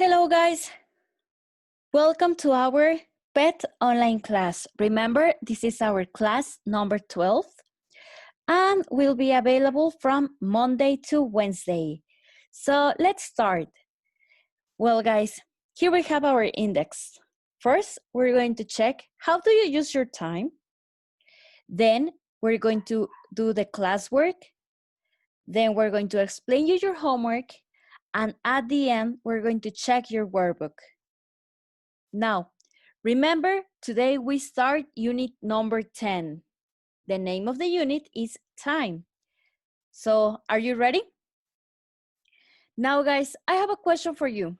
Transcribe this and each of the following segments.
Hello guys, welcome to our PET online class. Remember, this is our class number 12 and will be available from Monday to Wednesday. So let's start. Well guys, here we have our index. First, we're going to check how do you use your time. Then we're going to do the classwork. Then we're going to explain you your homework. And at the end, we're going to check your workbook. Now, remember, today we start unit number 10. The name of the unit is time. So, are you ready? Now, guys, I have a question for you.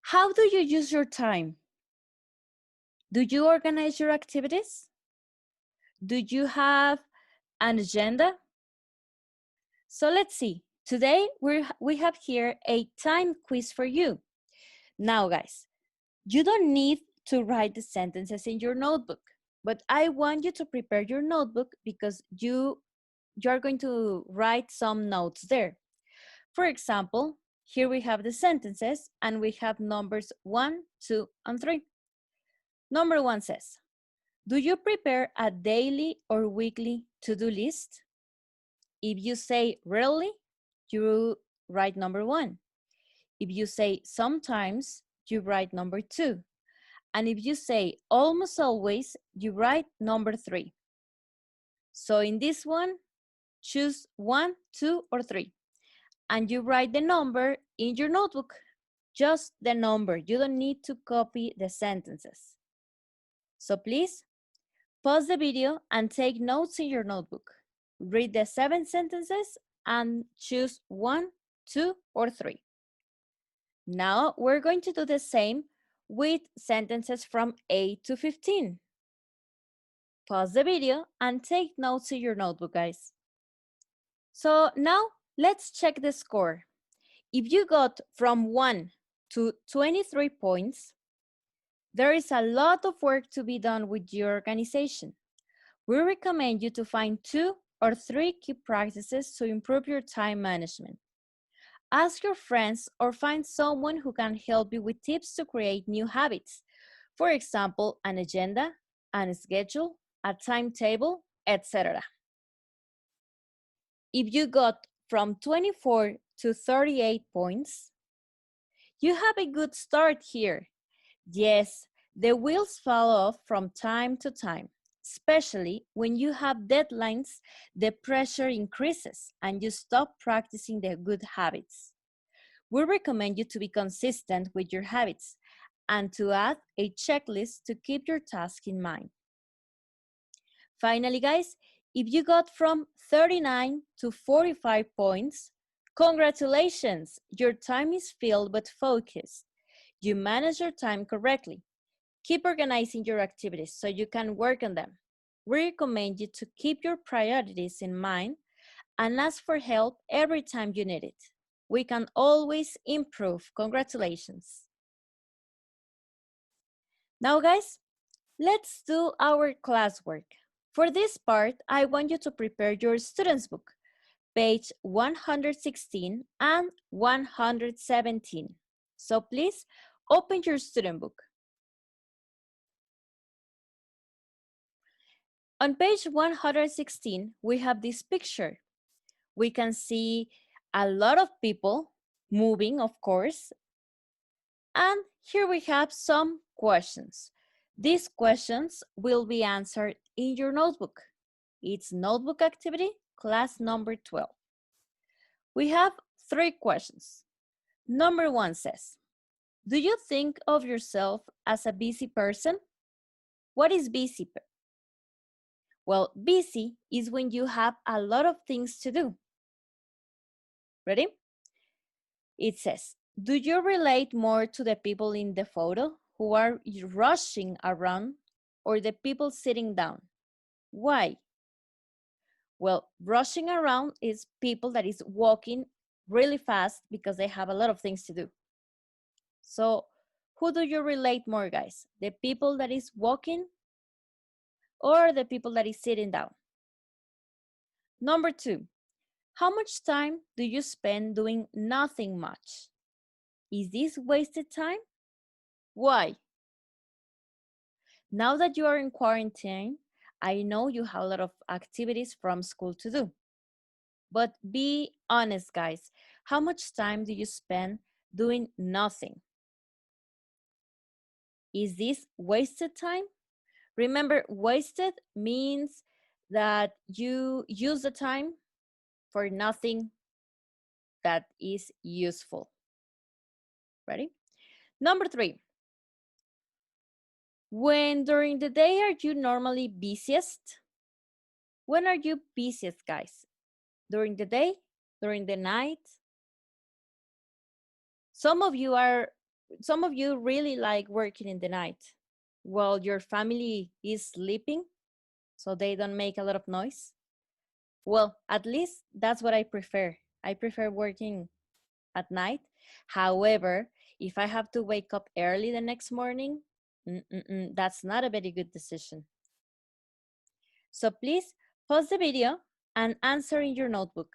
How do you use your time? Do you organize your activities? Do you have an agenda? So let's see. Today, we have here a time quiz for you. Now, guys, you don't need to write the sentences in your notebook, but I want you to prepare your notebook because you're going to write some notes there. For example, here we have the sentences and we have numbers 1, 2, and 3. Number 1 says, do you prepare a daily or weekly to-do list? If you say rarely, you write number 1. If you say sometimes, you write number 2. And if you say almost always, you write number 3. So in this one, choose 1, 2, or 3. And you write the number in your notebook. Just the number. You don't need to copy the sentences. So please, pause the video and take notes in your notebook. Read the 7 sentences and choose 1, 2, or 3. Now we're going to do the same with sentences from 8 to 15. Pause the video and take notes in your notebook, guys. So now let's check the score. If you got from 1 to 23 points, there is a lot of work to be done with your organization. We recommend you to find 2 or 3 key practices to improve your time management. Ask your friends or find someone who can help you with tips to create new habits. For example, an agenda, a schedule, a timetable, etc. If you got from 24 to 38 points, you have a good start here. Yes, the wheels fall off from time to time, especially when you have deadlines, the pressure increases and you stop practicing the good habits. We recommend you to be consistent with your habits and to add a checklist to keep your task in mind. Finally, guys, if you got from 39 to 45 points, congratulations! Your time is filled but focused. You manage your time correctly. Keep organizing your activities so you can work on them. We recommend you to keep your priorities in mind and ask for help every time you need it. We can always improve. Congratulations. Now, guys, let's do our classwork. For this part, I want you to prepare your student's book, page 116 and 117. So please open your student book. On page 116, we have this picture. We can see a lot of people moving, of course. And here we have some questions. These questions will be answered in your notebook. It's notebook activity, class number 12. We have 3 questions. Number 1 says, do you think of yourself as a busy person? What is busy? Well, busy is when you have a lot of things to do. Ready? It says, do you relate more to the people in the photo who are rushing around or the people sitting down? Why? Well, rushing around is people that is walking really fast because they have a lot of things to do. So who do you relate more, guys? The people that is walking or the people that is sitting down? Number 2, how much time do you spend doing nothing much? Is this wasted time? Why? Now that you are in quarantine, I know you have a lot of activities from school to do. But be honest, guys. How much time do you spend doing nothing? Is this wasted time? Remember, wasted means that you use the time for nothing that is useful. Ready? Number 3. When during the day are you normally busiest? When are you busiest, guys? During the day? During the night? Some of you really like working in the night while your family is sleeping so they don't make a lot of noise. Well, at least that's what I prefer. I prefer working at night. However, if I have to wake up early the next morning, that's not a very good decision. So please pause the video and answer in your notebook.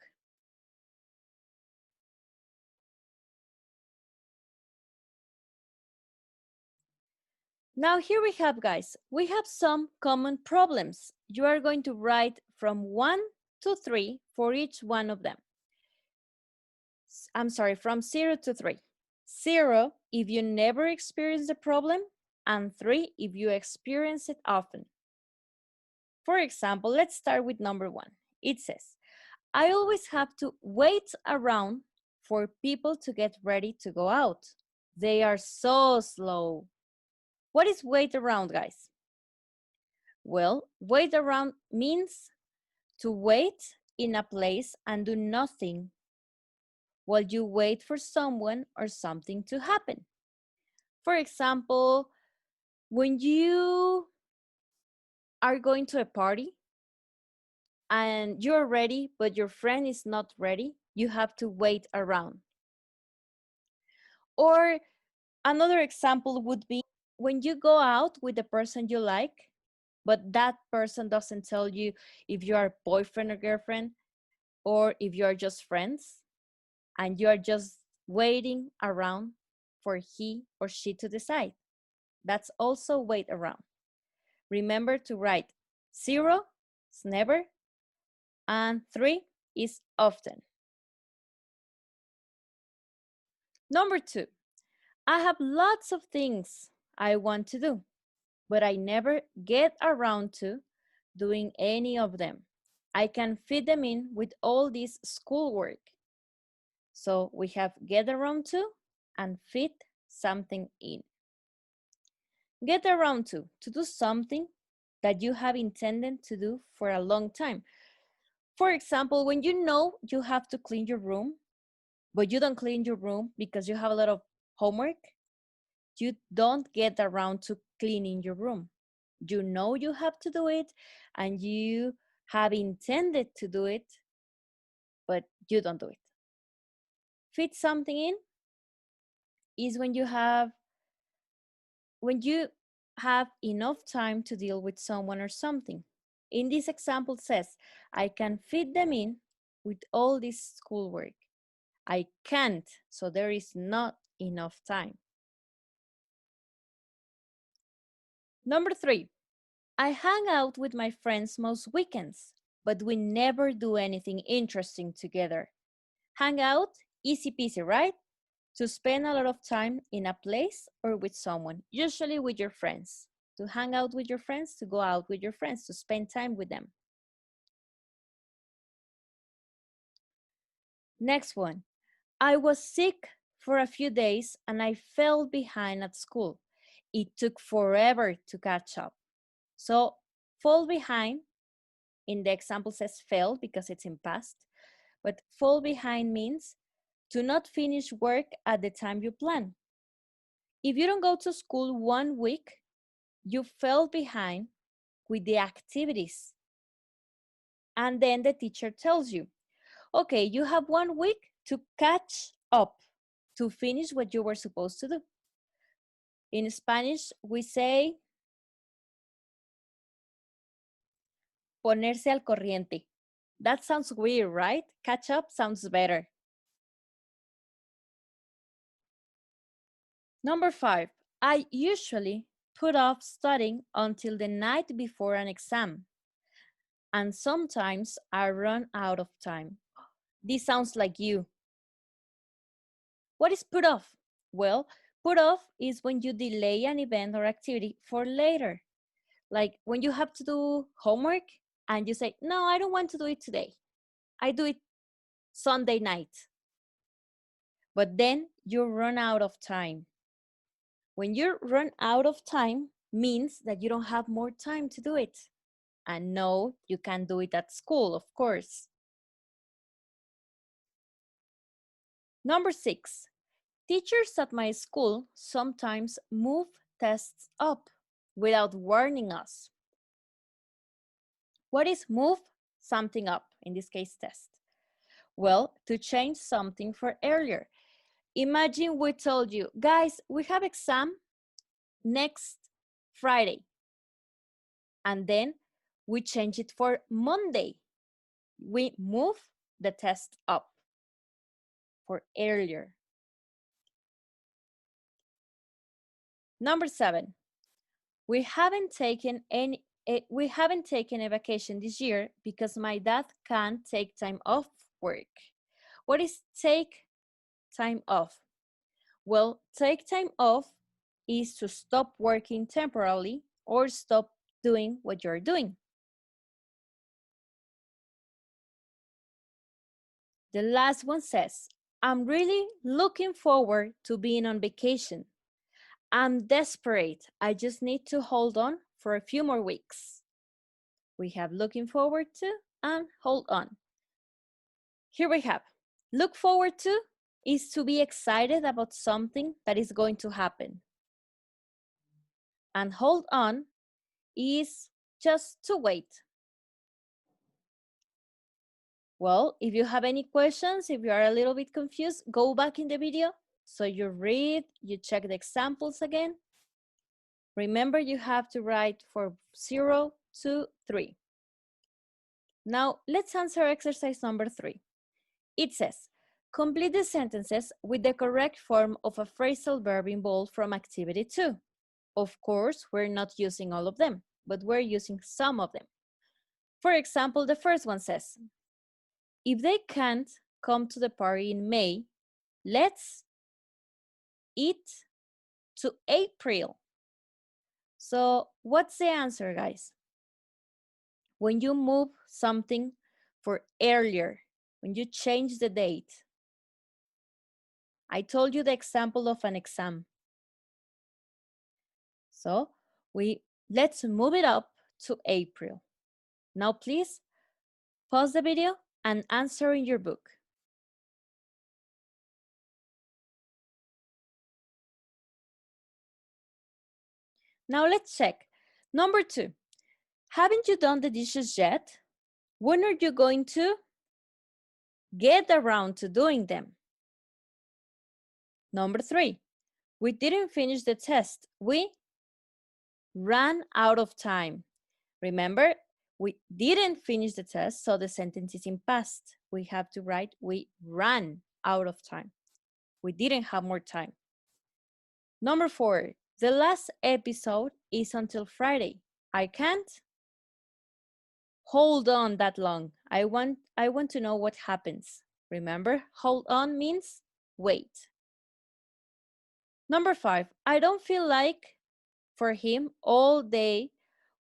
Now here we have, guys, we have some common problems. You are going to write from 1 to 3 for each one of them. I'm sorry, from 0 to 3. 0 if you never experience the problem, and 3 if you experience it often. For example, let's start with number 1. It says, I always have to wait around for people to get ready to go out. They are so slow. What is wait around, guys? Well, wait around means to wait in a place and do nothing while you wait for someone or something to happen. For example, when you are going to a party and you're ready, but your friend is not ready, you have to wait around. Or another example would be when you go out with the person you like, but that person doesn't tell you if you are boyfriend or girlfriend, or if you are just friends, and you are just waiting around for he or she to decide. That's also wait around. Remember to write 0 is never, and 3 is often. Number 2, I have lots of things I want to do, but I never get around to doing any of them. I can fit them in with all this schoolwork. So we have get around to and fit something in. Get around to do something that you have intended to do for a long time. For example, when you know you have to clean your room, but you don't clean your room because you have a lot of homework, you don't get around to cleaning your room. You know you have to do it and you have intended to do it, but you don't do it. Fit something in is when you have enough time to deal with someone or something. In this example it says, I can fit them in with all this schoolwork. I can't, so there is not enough time. Number 3, I hang out with my friends most weekends, but we never do anything interesting together. Hang out, easy peasy, right? To spend a lot of time in a place or with someone, usually with your friends. To hang out with your friends, to go out with your friends, to spend time with them. Next one, I was sick for a few days and I fell behind at school. It took forever to catch up. So fall behind, in the example says fell because it's in past, but fall behind means to not finish work at the time you plan. If you don't go to school 1 week, you fell behind with the activities. And then the teacher tells you, okay, you have 1 week to catch up, to finish what you were supposed to do. In Spanish, we say ponerse al corriente. That sounds weird, right? Catch up sounds better. Number 5, I usually put off studying until the night before an exam, and sometimes I run out of time. This sounds like you. What is put off? Well, put off is when you delay an event or activity for later. Like when you have to do homework and you say, no, I don't want to do it today. I do it Sunday night. But then you run out of time. When you run out of time means that you don't have more time to do it. And no, you can't do it at school, of course. Number 6, teachers at my school sometimes move tests up without warning us. What is move something up, in this case test? Well, to change something for earlier. Imagine we told you, guys, we have exam next Friday. And then we change it for Monday. We move the test up for earlier. Number 7, we haven't taken a vacation this year because my dad can't take time off work. What is take time off? Well, take time off is to stop working temporarily or stop doing what you're doing. The last one says, I'm really looking forward to being on vacation. I'm desperate. I just need to hold on for a few more weeks. We have looking forward to and hold on. Here we have, look forward to is to be excited about something that is going to happen. And hold on is just to wait. Well, if you have any questions, if you are a little bit confused, go back in the video. So you read, you check the examples again. Remember, you have to write for 0 to 3. Now, let's answer exercise number 3. It says, complete the sentences with the correct form of a phrasal verb involved from activity 2. Of course, we're not using all of them, but we're using some of them. For example, the first one says, if they can't come to the party in May, let's eat to April. So what's the answer, guys? When you move something for earlier, when you change the date. I told you the example of an exam. So let's move it up to April. Now please pause the video and answer in your book. Now let's check. Number 2, haven't you done the dishes yet? When are you going to get around to doing them? Number 3, we didn't finish the test. We ran out of time. Remember, we didn't finish the test, so the sentence is in past. We have to write, we ran out of time. We didn't have more time. Number 4, the last episode is until Friday. I can't hold on that long. I want to know what happens. Remember, hold on means wait. Number 5, I don't feel like for him all day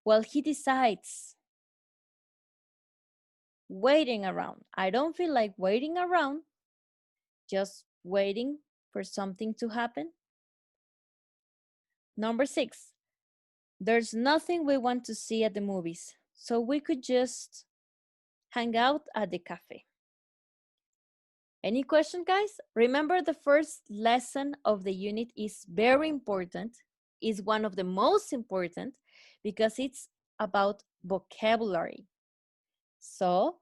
while he decides. Waiting around. I don't feel like waiting around, just waiting for something to happen. Number 6, there's nothing we want to see at the movies, so we could just hang out at the cafe. Any question, guys? Remember, the first lesson of the unit is very important, is one of the most important because it's about vocabulary. So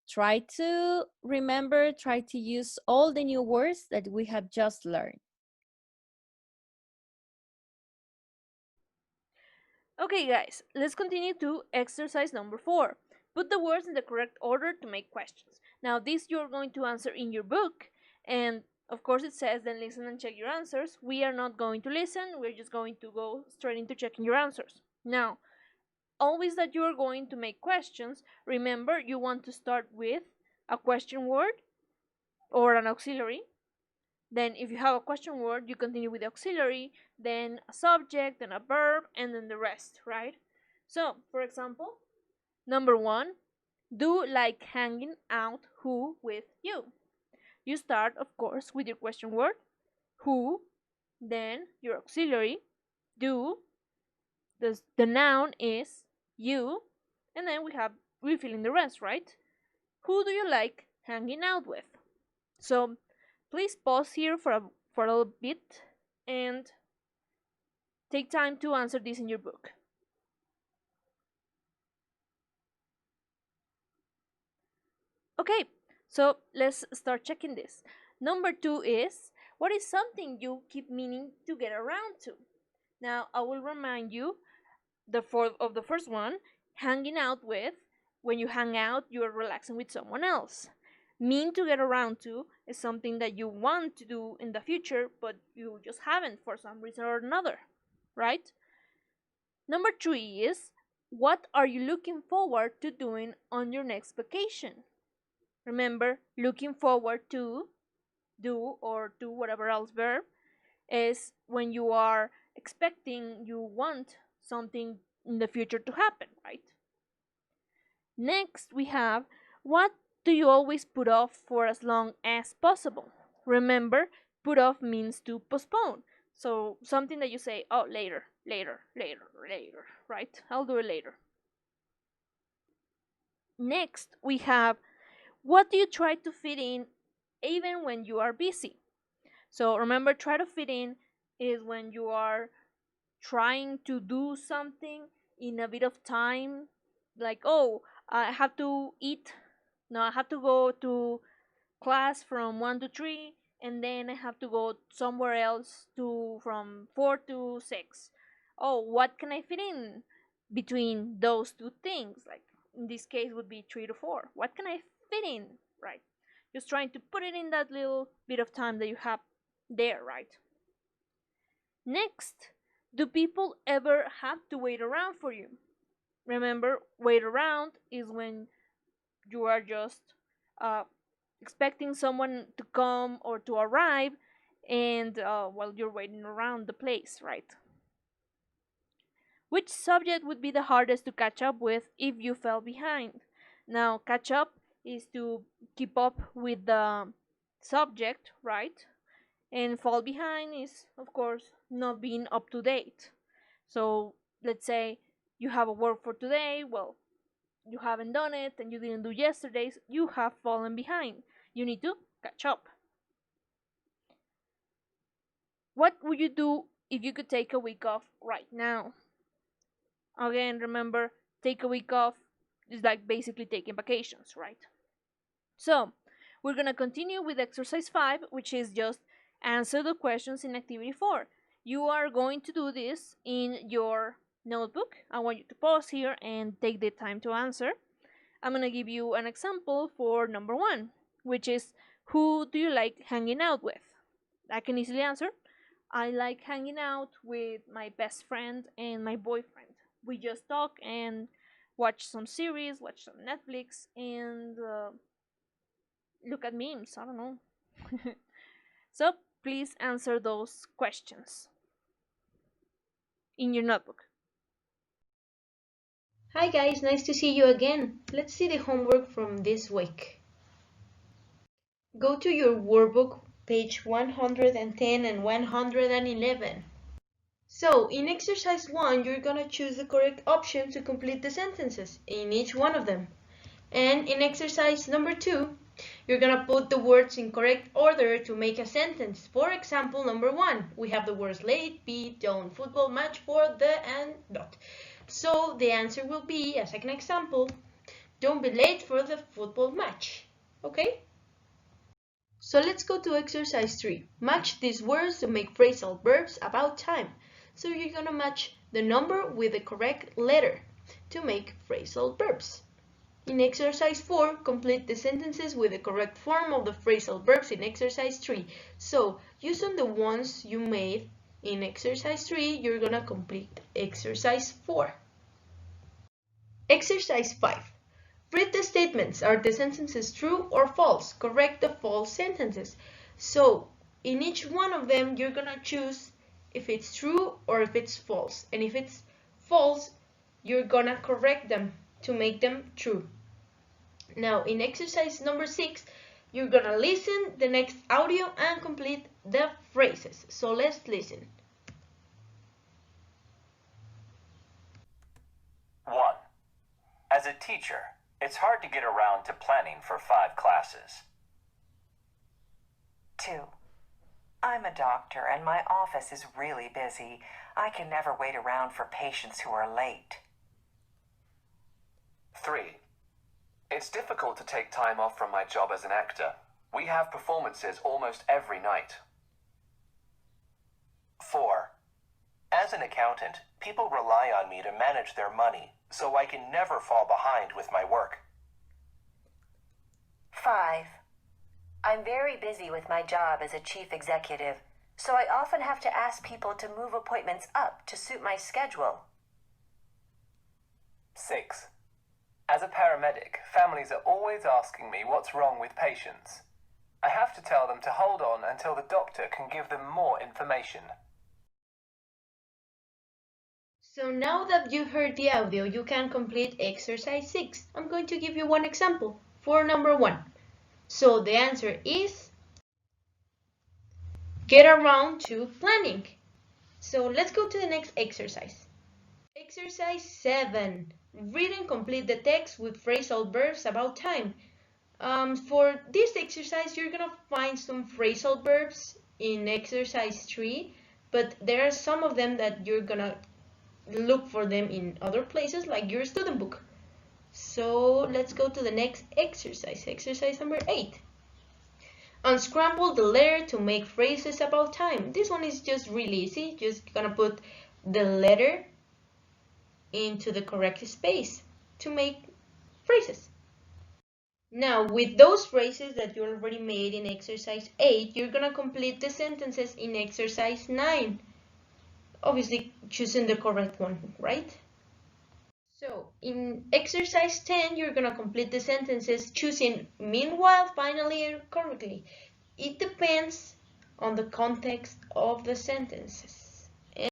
try to remember, try to use all the new words that we have just learned. Okay, guys, let's continue to exercise number 4. Put the words in the correct order to make questions. Now, this you're going to answer in your book, and Of course, it says then listen and check your answers. We are not going to listen. We're just going to go straight into checking your answers. Now, always that you are going to make questions, remember you want to start with a question word or an auxiliary. Then if you have a question word, you continue with the auxiliary, then a subject, then a verb, and then the rest, right? So, for example, number 1, do like hanging out who with you. You start, of course, with your question word, who, then your auxiliary, do, the noun is you, and then we fill in the rest, right? Who do you like hanging out with? So please pause here for a little bit and take time to answer this in your book. Okay, so let's start checking this. Number 2 is, what is something you keep meaning to get around to? Now, I will remind you the first one, hanging out with. When you hang out, you are relaxing with someone else. Mean to get around to is something that you want to do in the future, but you just haven't for some reason or another, right? Number 3 is, what are you looking forward to doing on your next vacation? Remember, looking forward to, do, or do whatever else verb is when you are expecting, you want something in the future to happen, right? Next, we have, what do you always put off for as long as possible? Remember, put off means to postpone. So something that you say, oh, later, later, later, later, right? I'll do it later. Next, we have, what do you try to fit in even when you are busy? So remember, try to fit in is when you are trying to do something in a bit of time, like, oh, I have to eat, no, I have to go to class from 1 to 3, and then I have to go somewhere else to from 4 to 6. Oh, what can I fit in between those two things? Like in this case would be 3 to 4. What can I fit in, right? Just trying to put it in that little bit of time that you have there, right? Next, do people ever have to wait around for you? Remember, wait around is when you are just uh, expecting someone to come or to arrive, and while you're waiting around the place, right? Which subject would be the hardest to catch up with if you fell behind? Now, catch up is to keep up with the subject, right? And fall behind is, of course, not being up to date. So, let's say you have a work for today, well, you haven't done it and you didn't do yesterday's, you have fallen behind. You need to catch up. What would you do if you could take a week off right now? Again, remember, take a week off is like basically taking vacations, right? So, we're going to continue with exercise 5, which is just answer the questions in activity 4. You are going to do this in your notebook. I want you to pause here and take the time to answer. I'm going to give you an example for number 1, which is, who do you like hanging out with? I can easily answer, I like hanging out with my best friend and my boyfriend. We just talk and watch some series, watch some Netflix, and look at memes. I don't know. So please answer those questions in your notebook. Hi guys, nice to see you again. Let's see the homework from this week. Go to your workbook, page 110 and 111. So, in exercise 1, you're gonna choose the correct option to complete the sentences in each one of them. And in exercise number 2, you're gonna put the words in correct order to make a sentence. For example, number 1, we have the words late, be, don't, football, match, for, the, and dot. So the answer will be, as an example, don't be late for the football match. Okay? So let's go to exercise 3. Match these words to make phrasal verbs about time. So you're gonna match the number with the correct letter to make phrasal verbs. In exercise 4, complete the sentences with the correct form of the phrasal verbs in exercise 3. So, using the ones you made in exercise 3, you're gonna complete exercise 4. Exercise 5. Read the statements. Are the sentences true or false? Correct the false sentences. So, in each one of them, you're gonna choose if it's true or if it's false. And if it's false, you're gonna correct them to make them true. Now, in exercise number 6, you're gonna listen the next audio and complete the phrases. So let's listen. 1. As a teacher, it's hard to get around to planning for 5 classes. 2. I'm a doctor and my office is really busy. I can never wait around for patients who are late. 3. It's difficult to take time off from my job as an actor. We have performances almost every night. 4. As an accountant, people rely on me to manage their money, so I can never fall behind with my work. 5. I'm very busy with my job as a chief executive, so I often have to ask people to move appointments up to suit my schedule. 6. As a paramedic, families are always asking me what's wrong with patients. I have to tell them to hold on until the doctor can give them more information. So now that you've heard the audio, you can complete exercise 6. I'm going to give you one example for number 1. So the answer is get around to planning. So let's go to the next exercise. Exercise 7. Read and complete the text with phrasal verbs about time. For this exercise, you're gonna find some phrasal verbs in exercise 3, but there are some of them that you're gonna look for them in other places like your student book. So let's go to the next exercise, exercise number 8. Unscramble the letter to make phrases about time. This one is just really easy. Just gonna put the letter into the correct space to make phrases. Now, with those phrases that you already made in exercise 8, you're gonna complete the sentences in exercise 9. Obviously, choosing the correct one, right? So, in exercise 10, you're gonna complete the sentences choosing meanwhile, finally, and correctly. It depends on the context of the sentences. And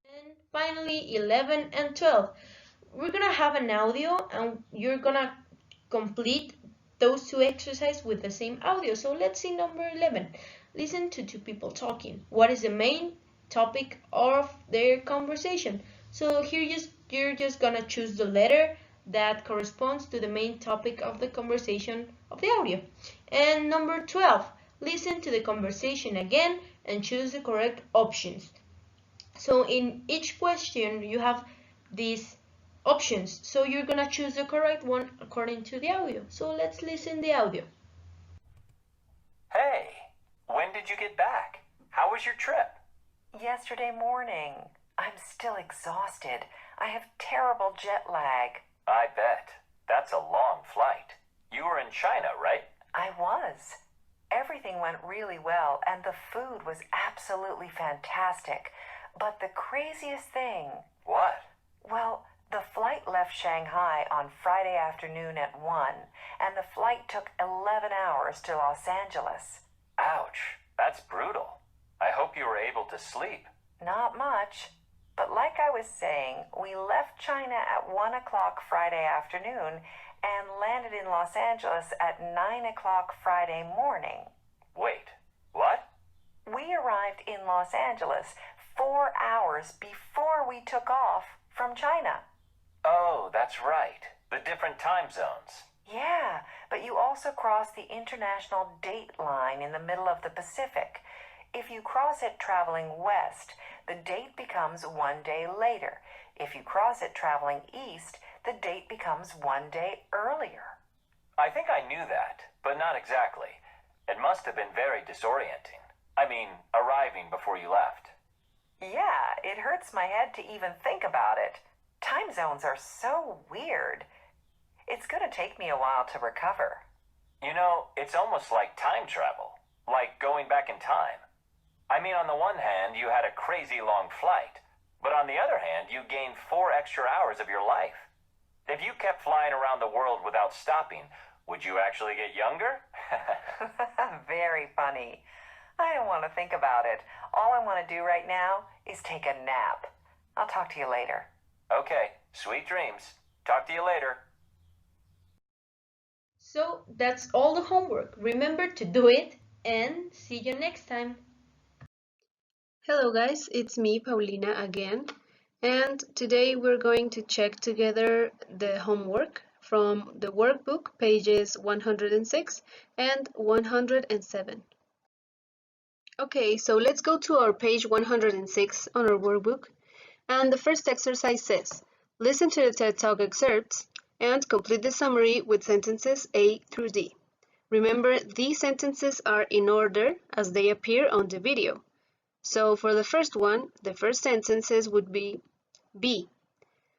finally, 11 and 12. We're gonna have an audio and you're gonna complete those two exercises with the same audio. So let's see number 11. Listen to two people talking. What is the main topic of their conversation? So here you're just gonna choose the letter that corresponds to the main topic of the conversation of the audio. And number 12, listen to the conversation again and choose the correct options. So in each question you have these options, so you're gonna choose the correct one according to the audio. So let's listen the audio. Hey, when did you get back? How was your trip? Yesterday morning. I'm still exhausted. I have terrible jet lag. I bet. That's a long flight. You were in China, right? I was. Everything went really well and the food was absolutely fantastic. But the craziest thing... What? Well, the flight left Shanghai on Friday afternoon at 1, and the flight took 11 hours to Los Angeles. Ouch, that's brutal. I hope you were able to sleep. Not much. But like I was saying, we left China at 1 o'clock Friday afternoon and landed in Los Angeles at 9 o'clock Friday morning. Wait, what? We arrived in Los Angeles 4 hours before we took off from China. Oh, that's right. The different time zones. Yeah, but you also cross the international date line in the middle of the Pacific. If you cross it traveling west, the date becomes 1 day later. If you cross it traveling east, the date becomes 1 day earlier. I think I knew that, but not exactly. It must have been very disorienting. I mean, arriving before you left. Yeah, it hurts my head to even think about it. Time zones are so weird. It's going to take me a while to recover. You know, it's almost like time travel, like going back in time. I mean, on the one hand, you had a crazy long flight, but on the other hand, you gained 4 extra hours of your life. If you kept flying around the world without stopping, would you actually get younger? Very funny. I don't want to think about it. All I want to do right now is take a nap. I'll talk to you later. Okay, sweet dreams. Talk to you later. So that's all the homework. Remember to do it and see you next time. Hello guys, it's me, Paulina, again. And today we're going to check together the homework from the workbook, pages 106 and 107. Okay, so let's go to our page 106 on our workbook. And the first exercise says, listen to the TED Talk excerpts and complete the summary with sentences A through D. Remember, these sentences are in order as they appear on the video. So for the first one, the first sentences would be B.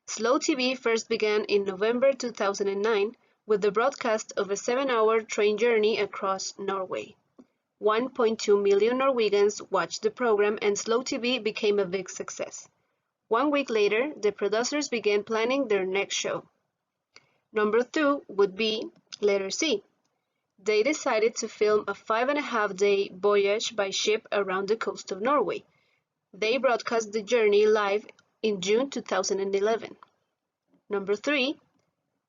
Slow TV first began in November 2009 with the broadcast of a 7-hour train journey across Norway. 1.2 million Norwegians watched the program and Slow TV became a big success. 1 week later, the producers began planning their next show. Number 2 would be letter C. They decided to film a 5.5-day voyage by ship around the coast of Norway. They broadcast the journey live in June 2011. Number 3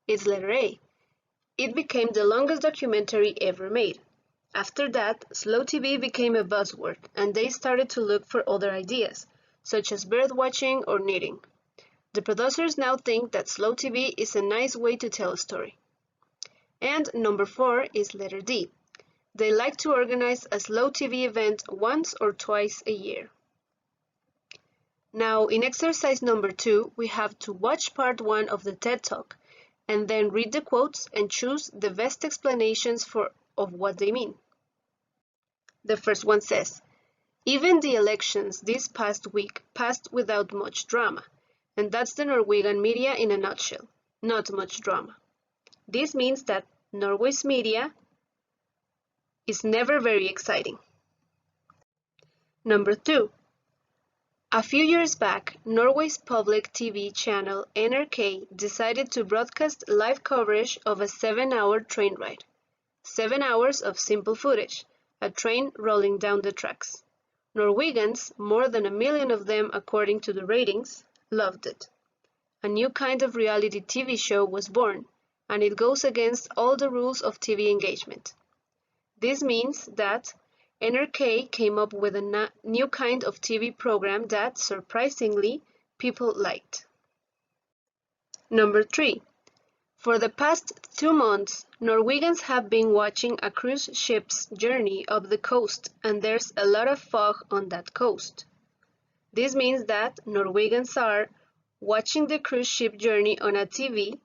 is letter A. It became the longest documentary ever made. After that, Slow TV became a buzzword, and they started to look for other ideas, such as bird watching or knitting. The producers now think that Slow TV is a nice way to tell a story. And number 4 is letter D. They like to organize a Slow TV event once or twice a year. Now, in exercise number 2, we have to watch part 1 of the TED Talk and then read the quotes and choose the best explanations of what they mean. The first one says, even the elections this past week passed without much drama, and that's the Norwegian media in a nutshell, not much drama. This means that Norway's media is never very exciting. Number 2. A few years back, Norway's public TV channel NRK decided to broadcast live coverage of a 7-hour train ride. 7 hours of simple footage, a train rolling down the tracks. Norwegians, more than 1 million of them according to the ratings, loved it. A new kind of reality TV show was born, and it goes against all the rules of TV engagement. This means that NRK came up with a new kind of TV program that, surprisingly, people liked. Number 3. For the past 2 months, Norwegians have been watching a cruise ship's journey up the coast, and there's a lot of fog on that coast. This means that Norwegians are watching the cruise ship journey on a TV,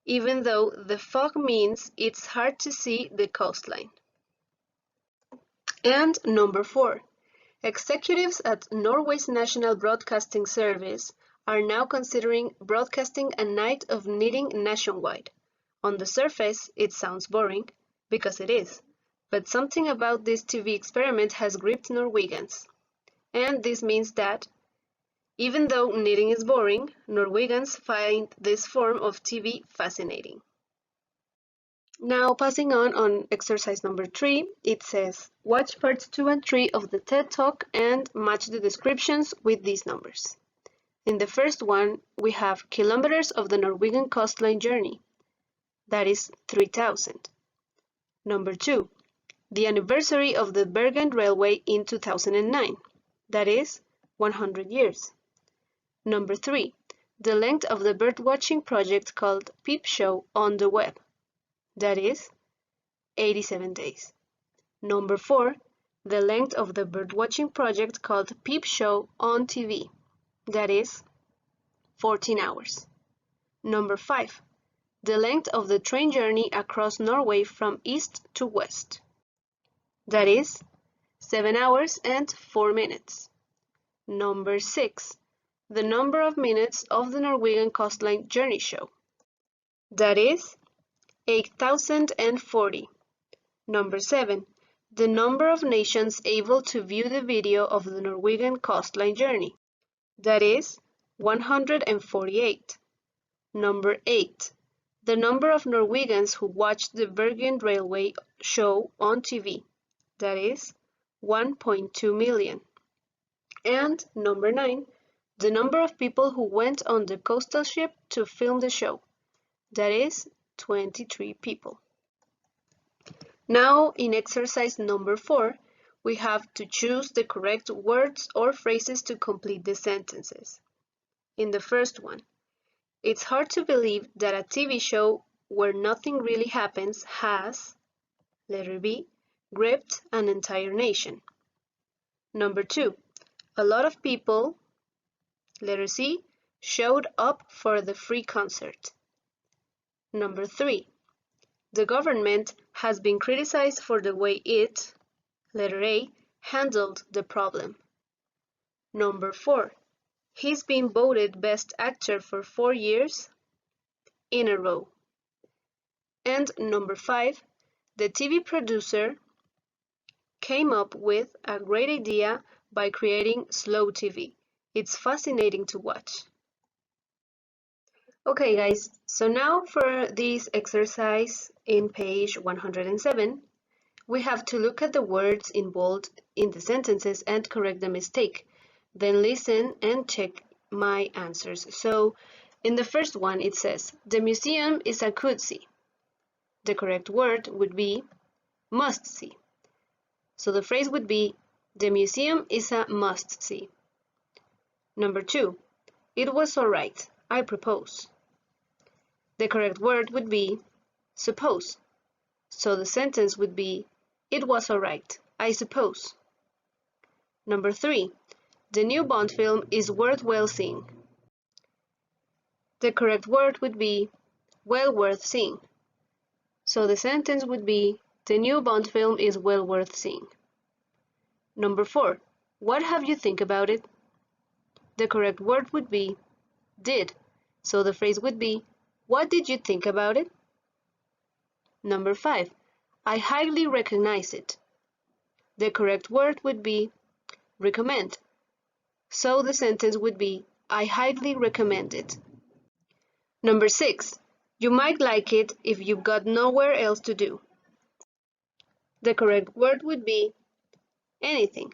even though the fog means it's hard to see the coastline. And number 4. Executives at Norway's National Broadcasting Service are now considering broadcasting a night of knitting nationwide. On the surface, it sounds boring, because it is, but something about this TV experiment has gripped Norwegians. And this means that, even though knitting is boring, Norwegians find this form of TV fascinating. Now, passing on exercise number 3, it says, watch parts 2 and 3 of the TED Talk and match the descriptions with these numbers. In the first one, we have kilometers of the Norwegian coastline journey. That is 3,000. Number 2, the anniversary of the Bergen Railway in 2009. That is 100 years. Number 3, the length of the birdwatching project called Peep Show on the web. That is 87 days. Number 4, the length of the birdwatching project called Peep Show on TV. That is 14 hours. Number 5, the length of the train journey across Norway from east to west. That is 7 hours and 4 minutes. Number 6, the number of minutes of the Norwegian coastline journey show. That is 8,040. Number 7. The number of nations able to view the video of the Norwegian coastline journey. That is 148. Number 8. The number of Norwegians who watched the Bergen Railway show on TV. That is 1.2 million. And number 9. The number of people who went on the coastal ship to film the show. That is 23 people. Now, in exercise number 4, we have to choose the correct words or phrases to complete the sentences. In the first one, it's hard to believe that a TV show where nothing really happens has, letter B, gripped an entire nation. Number 2, a lot of people, letter C, showed up for the free concert. Number 3, the government has been criticized for the way it, letter A, handled the problem. Number 4, he's been voted Best Actor for 4 years in a row. And number 5, the TV producer came up with a great idea by creating slow TV. It's fascinating to watch. Okay guys, so now for this exercise in page 107, we have to look at the words in bold in the sentences and correct the mistake. Then listen and check my answers. So in the first one it says, the museum is a could see. The correct word would be must see. So the phrase would be, the museum is a must see. Number 2, it was all right, I propose. The correct word would be suppose. So the sentence would be, it was all right, I suppose. Number 3, the new Bond film is worth seeing. The correct word would be well worth seeing. So the sentence would be, the new Bond film is well worth seeing. Number 4, what have you think about it? The correct word would be did. So the phrase would be, what did you think about it? Number 5, I highly recognize it. The correct word would be recommend. So the sentence would be, I highly recommend it. Number 6, you might like it if you've got nowhere else to do. The correct word would be anything.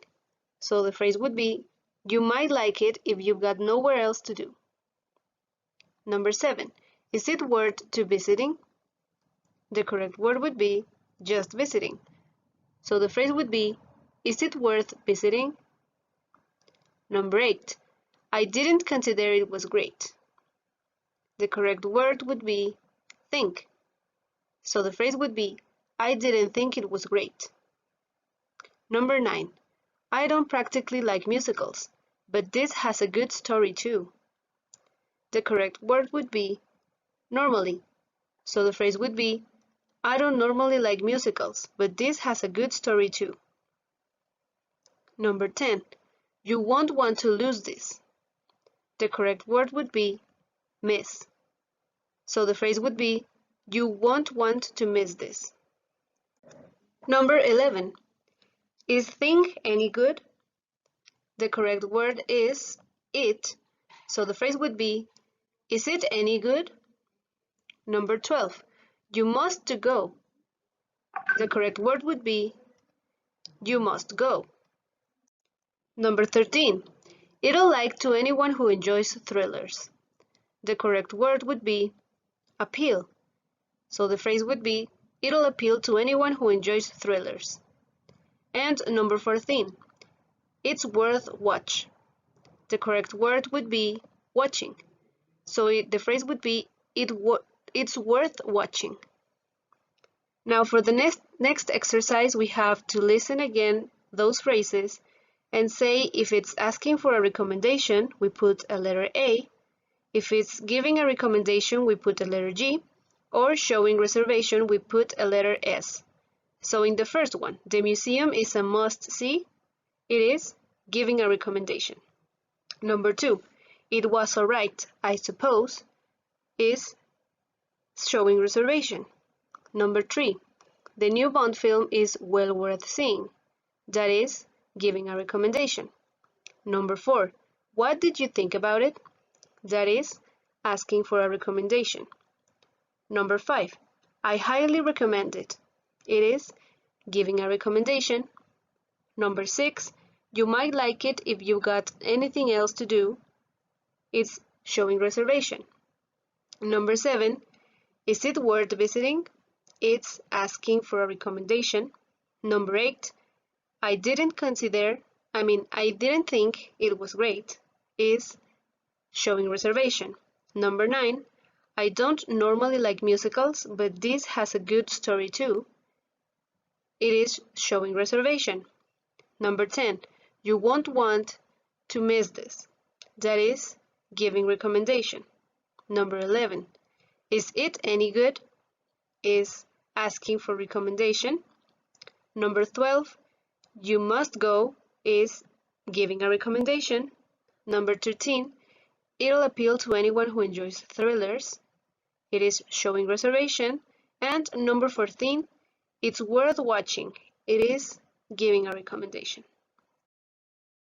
So the phrase would be, you might like it if you've got nowhere else to do. Number 7, is it worth to visiting? The correct word would be just visiting. So the phrase would be, is it worth visiting? Number 8, I didn't consider it was great. The correct word would be think. So the phrase would be, I didn't think it was great. Number 9, I don't practically like musicals, but this has a good story too. The correct word would be normally. So the phrase would be, I don't normally like musicals, but this has a good story too. Number 10, you won't want to lose this. The correct word would be miss. So the phrase would be, you won't want to miss this. Number 11, is thing any good? The correct word is it. So the phrase would be, is it any good? Number 12, you must to go. The correct word would be, you must go. Number 13, it'll like to anyone who enjoys thrillers. The correct word would be appeal. So the phrase would be, it'll appeal to anyone who enjoys thrillers. And number 14, it's worth watch. The correct word would be watching. So the phrase would be, it's worth watching. Now for the next exercise, we have to listen again those phrases and say if it's asking for a recommendation, we put a letter A. If it's giving a recommendation, we put a letter G. Or showing reservation, we put a letter S. So in the first one, the museum is a must-see. It is giving a recommendation. Number 2, it was all right, I suppose, is showing reservation. Number 3, the new Bond film is well worth seeing. That is, giving a recommendation. Number 4, what did you think about it? That is, asking for a recommendation. Number 5, I highly recommend it. It is, giving a recommendation. Number 6, you might like it if you got anything else to do. It's showing reservation. Number 7, is it worth visiting? It's asking for a recommendation. Number 8, I didn't think it was great. Is showing reservation. Number 9, I don't normally like musicals, but this has a good story too. It is showing reservation. Number 10, you won't want to miss this. That is giving recommendation. Number 11, is it any good? Is asking for recommendation. Number 12, you must go is giving a recommendation. Number 13, it'll appeal to anyone who enjoys thrillers. It is showing reservation. And number 14, it's worth watching. It is giving a recommendation.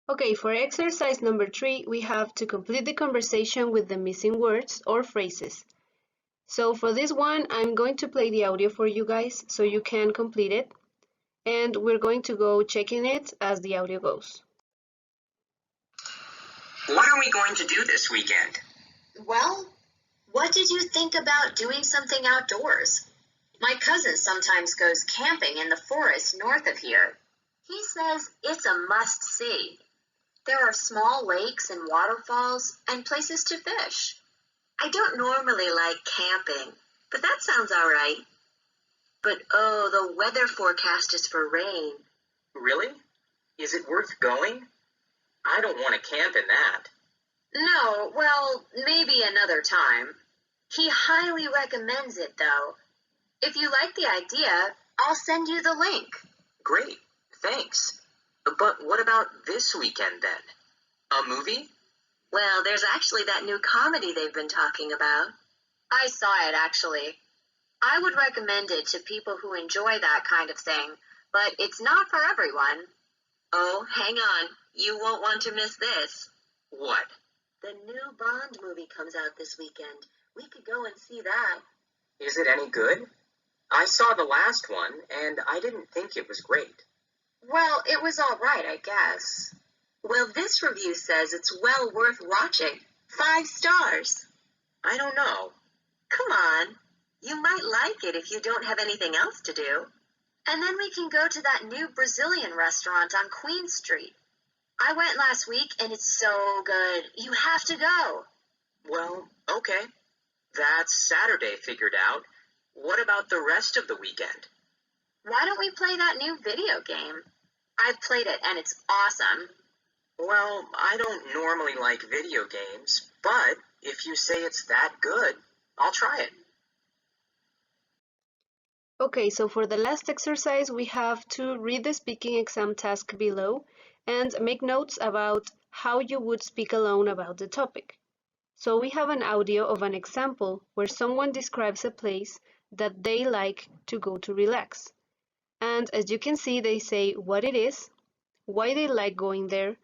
Okay, for exercise number 3, we have to complete the conversation with the missing words or phrases. So for this one, I'm going to play the audio for you guys so you can complete it. And we're going to go checking it as the audio goes. What are we going to do this weekend? Well, what did you think about doing something outdoors? My cousin sometimes goes camping in the forest north of here. He says it's a must-see. There are small lakes and waterfalls and places to fish. I don't normally like camping, but that sounds all right. But oh, the weather forecast is for rain. Really? Is it worth going? I don't want to camp in that. No, well, maybe another time. He highly recommends it, though. If you like the idea, I'll send you the link. Great, thanks. But what about this weekend then? A movie? Well, there's actually that new comedy they've been talking about. I saw it, actually. I would recommend it to people who enjoy that kind of thing, but it's not for everyone. Oh, hang on. You won't want to miss this. What? The new Bond movie comes out this weekend. We could go and see that. Is it any good? I saw the last one, and I didn't think it was great. Well, it was all right, I guess. Well, this review says it's well worth watching. 5 stars. I don't know. Come on. You might like it if you don't have anything else to do. And then we can go to that new Brazilian restaurant on Queen Street. I went last week, and it's so good. You have to go. Well, okay. That's Saturday figured out. What about the rest of the weekend? Why don't we play that new video game? I've played it, and it's awesome. Well, I don't normally like video games, but if you say it's that good, I'll try it. Okay, so for the last exercise, we have to read the speaking exam task below and make notes about how you would speak alone about the topic. So we have an audio of an example where someone describes a place that they like to go to relax. And as you can see, they say what it is, why they like going there,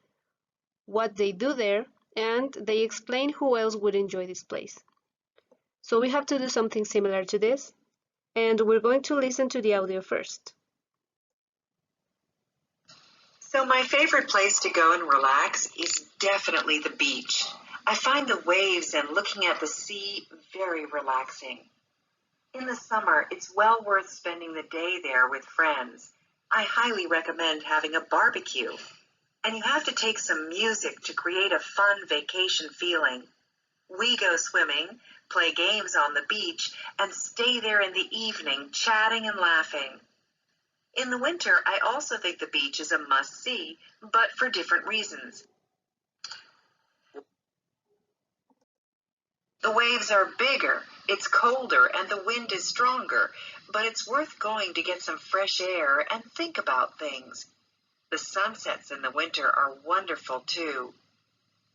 what they do there, and they explain who else would enjoy this place. So we have to do something similar to this, and we're going to listen to the audio first. So my favorite place to go and relax is definitely the beach. I find the waves and looking at the sea very relaxing. In the summer, it's well worth spending the day there with friends. I highly recommend having a barbecue. And you have to take some music to create a fun vacation feeling. We go swimming, play games on the beach, and stay there in the evening chatting and laughing. In the winter, I also think the beach is a must-see, but for different reasons. The waves are bigger, it's colder, and the wind is stronger, but it's worth going to get some fresh air and think about things. The sunsets in the winter are wonderful too.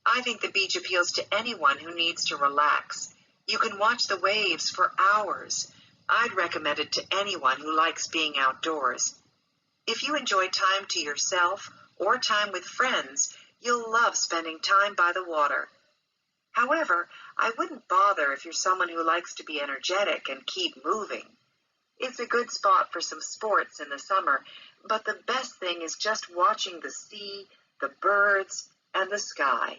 I think the beach appeals to anyone who needs to relax. You can watch the waves for hours. I'd recommend it to anyone who likes being outdoors. If you enjoy time to yourself or time with friends, you'll love spending time by the water. However, I wouldn't bother if you're someone who likes to be energetic and keep moving. It's a good spot for some sports in the summer, but the best thing is just watching the sea, the birds, and the sky.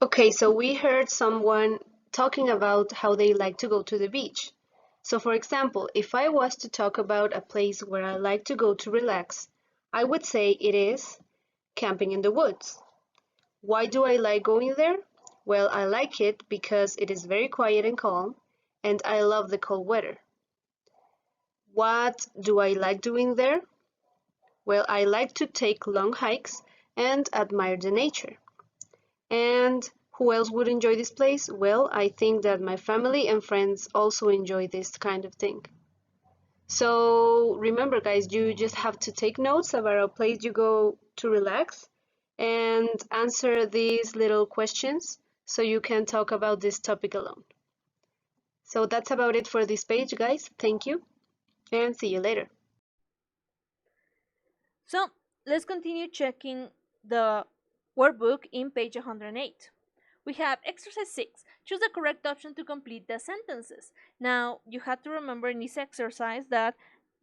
Okay, so we heard someone talking about how they like to go to the beach. So for example, if I was to talk about a place where I like to go to relax, I would say it is camping in the woods. Why do I like going there? Well, I like it because it is very quiet and calm, and I love the cold weather. What do I like doing there? Well, I like to take long hikes and admire the nature. And who else would enjoy this place? Well, I think that my family and friends also enjoy this kind of thing. So remember, guys, you just have to take notes about a place you go to relax and answer these little questions so you can talk about this topic alone. So that's about it for this page, guys. Thank you and see you later. So let's continue checking the workbook in page 108. We have exercise 6. Choose the correct option to complete the sentences. Now, you have to remember in this exercise that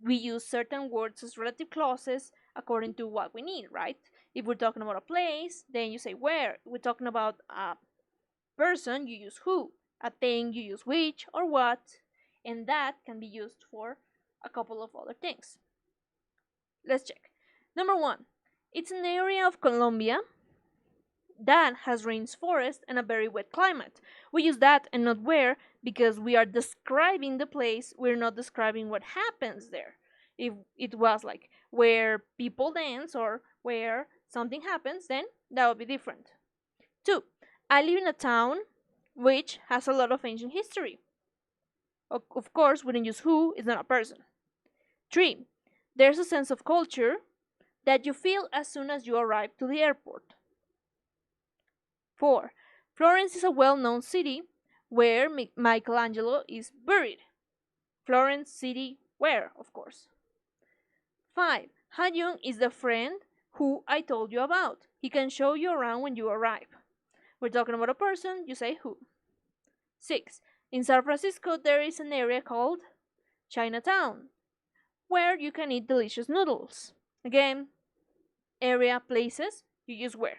we use certain words as relative clauses according to what we need, right? If we're talking about a place, then you say where. If we're talking about a person, you use who. A thing, you use which or what. And that can be used for a couple of other things. Let's check. Number 1. It's an area of Colombia that has rainforest and a very wet climate. We use that and not where because we are describing the place, we're not describing what happens there. If it was like where people dance or where something happens, then that would be different. 2. I live in a town which has a lot of ancient history. Of course, we don't use who, it's not a person. 3. There's a sense of culture that you feel as soon as you arrive to the airport. 4. Florence is a well-known city where Michelangelo is buried. Florence city where, of course. 5. Ha-Jung is the friend who I told you about. He can show you around when you arrive. We're talking about a person, you say who. 6. In San Francisco there is an area called Chinatown where you can eat delicious noodles. Again, area, places, you use where.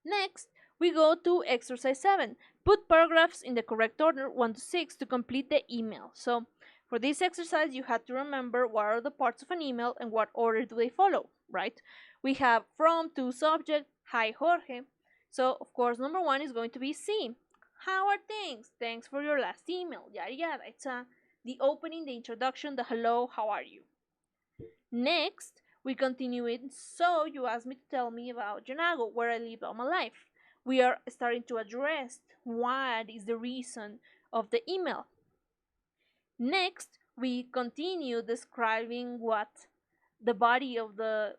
Next, we go to exercise 7. Put paragraphs in the correct order 1 to 6 to complete the email. So, for this exercise, you have to remember what are the parts of an email and what order do they follow, right? We have from to subject, hi Jorge. So, of course, number 1 is going to be C. How are things? Thanks for your last email. Yada yada. It's the opening, the introduction, the hello, how are you? Next, we continue it. So you asked me to tell me about Yonago, where I live all my life. We are starting to address what is the reason of the email. Next, we continue describing what the body of the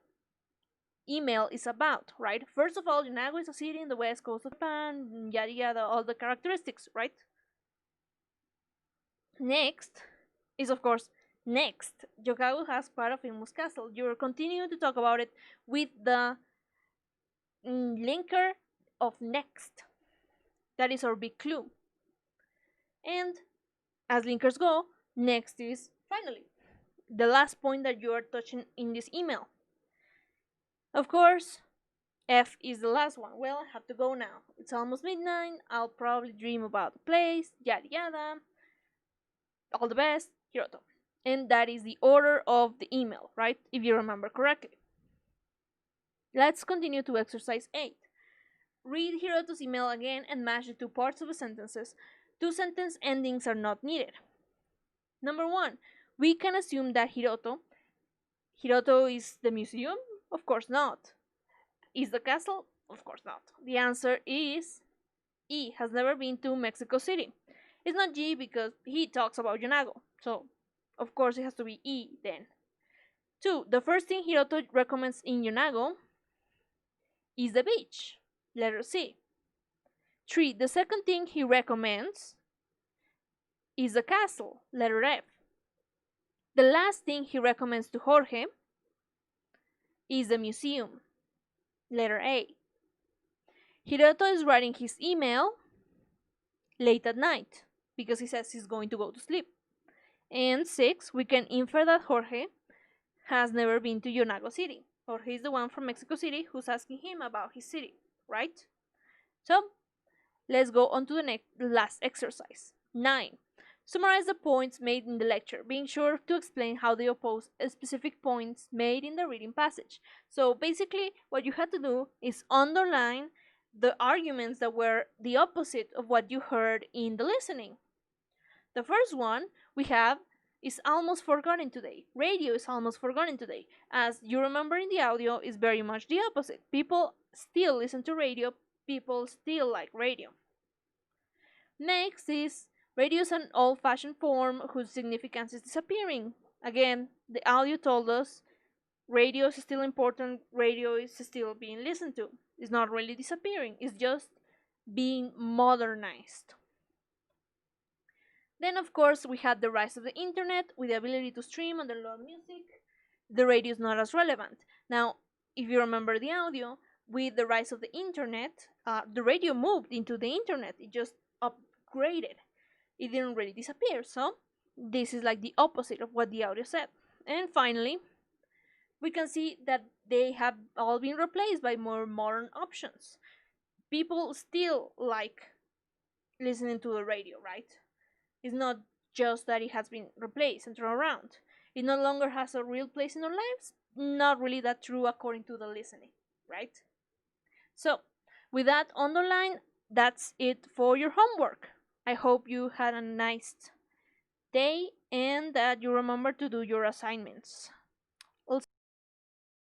email is about, right? First of all, Yonago is a city in the west coast of Japan, yada yada, all the characteristics, right? Next is, of course, next. Yonago has part of famous castle. You're continuing to talk about it with the linker of next. That is our big clue. And as linkers go, next is finally the last point that you are touching in this email. Of course, F is the last one. Well, I have to go now. It's almost midnight. I'll probably dream about the place, yada yada. All the best, Hiroto. And that is the order of the email, right? If you remember correctly. Let's continue to exercise 8. Read Hiroto's email again and match the two parts of the sentences. Two sentence endings are not needed. Number 1. We can assume that Hiroto is the museum? Of course not. Is the castle? Of course not. The answer is E. Has never been to Mexico City. It's not G because he talks about Yonago. So, of course, it has to be E then. 2. The first thing Hiroto recommends in Yonago is the beach. Letter C. 3. The second thing he recommends is the castle, letter F. The last thing he recommends to Jorge is the museum, letter A. Hiroto is writing his email late at night because he says he's going to go to sleep. And 6, we can infer that Jorge has never been to Yonago City. Jorge is the one from Mexico City who's asking him about his city, right? So, let's go on to the last exercise. 9. Summarize the points made in the lecture, being sure to explain how they oppose specific points made in the reading passage. So basically, what you had to do is underline the arguments that were the opposite of what you heard in the listening. The first one we have is almost forgotten today. Radio is almost forgotten today. As you remember in the audio, is very much the opposite. People still listen to radio. People still like radio. Next is radio is an old-fashioned form whose significance is disappearing. Again, the audio told us radio is still important. Radio is still being listened to. It's not really disappearing. It's just being modernized. Then, of course, we had the rise of the internet with the ability to stream and download music. The radio is not as relevant. Now, if you remember the audio, with the rise of the internet, the radio moved into the internet. It just upgraded. It didn't really disappear. So, this is like the opposite of what the audio said. And finally, we can see that they have all been replaced by more modern options. People still like listening to the radio, right? It's not just that it has been replaced and thrown around. It no longer has a real place in our lives. Not really that true according to the listening, right? So, with that underline, that's it for your homework. I hope you had a nice day and that you remember to do your assignments.